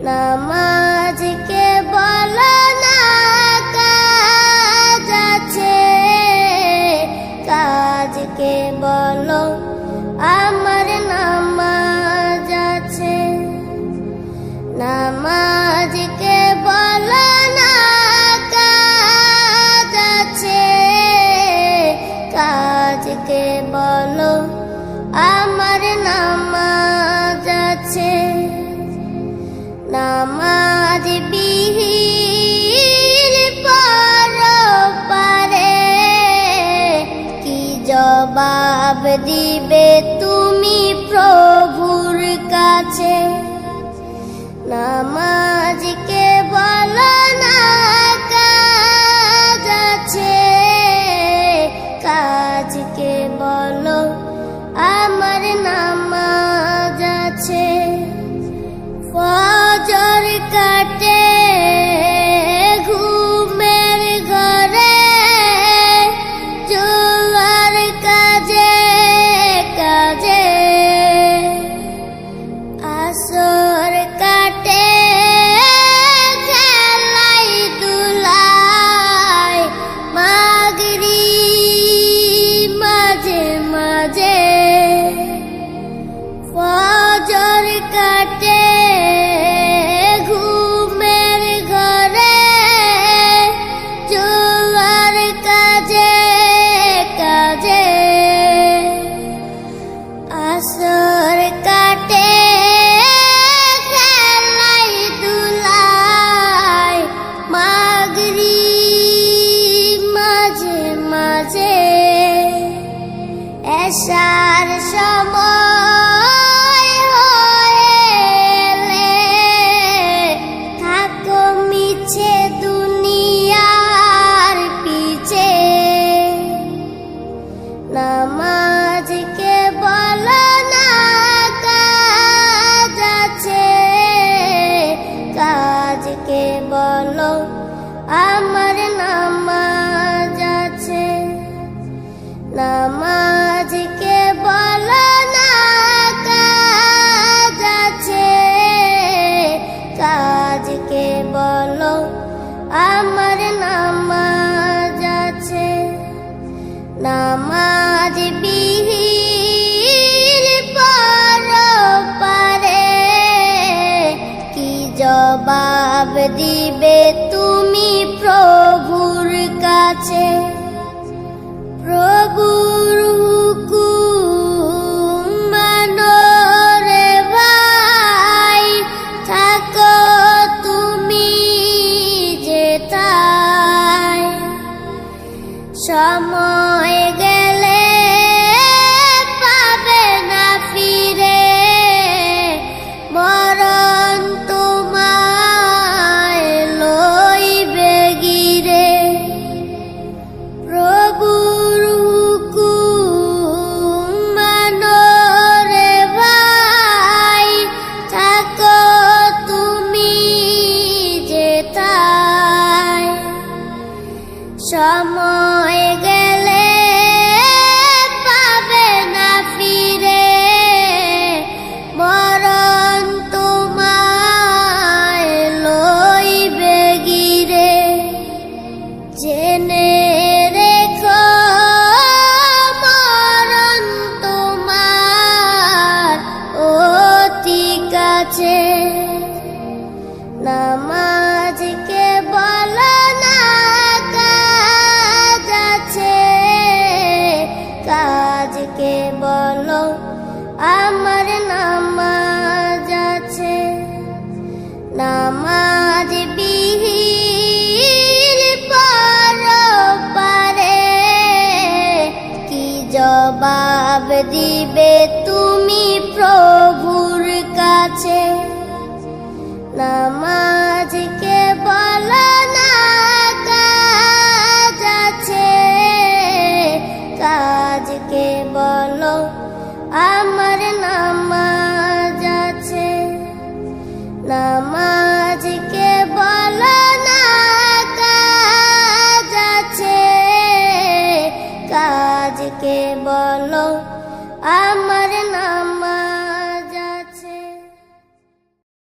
নামাজকে বলো না কাজ আছে, কাজকে বলো আমার নামাজ আছে। নামাজকে বলো না কাজ আছে, কাজকে বলো আমার নামাজ আছে। নামাজ বিহীন পরপারে কি জবাব দিবে তুমি প্রভুর কাছে। নামাজকে বলো না কাজ আছে, কাজকে বলো আমার নামাজ আছে। ফজর কাটে ঘুমের ঘরে, জোয়ার কাজে কাজে। আসর কাটে খেলাই দুলাই, মাগরিব মাঝে মাঝে। ফজর কাটে ঘুমের ঘরে, জোয়ার কাজে কাজে। আসর কাটে খেলাই দুলাই, মাগরিব মাঝে মাঝে। এশার সময় হয়েলে থাকো মিছে দুনিয়ার পিছে। নামাজকে বলো না কাজ আছে, কাজকে বলো আমার নামাজ আছে। নামাজকে বলো না কাজ আছে, কাজকে বলো আমার নামাজ আছে। নামাজ বিহীন পরপারে কি জবাব দিবে তুমি প্রভুর কাছে। প্রভুর হুকুম মানো রে ভাই, থাকো তুমি যেথায়। সময় গেলে পাবে না ফিরে, মরণ তোমায় লইবে গিরে। প্রভুর হুকুম মানো রে ভাই, থাকো তুমি যেথায়। সময় গেলে পাবে না ফিরে, মরণ তোমায় লইবে গিরে। জেনে রেখো মরণ তোমার অতি কাছে। নামাজকে বলো না কাজ আছে, কাজকে বলো আমার নামাজ আছে। নামাজ বিহীন পরপারে কি জবাব দিবে তুমি প্রভুর কাছে। নামাজকে বলো না কাজ আছে, কাজকে বলো আমার নামাজ আছে। নামাজ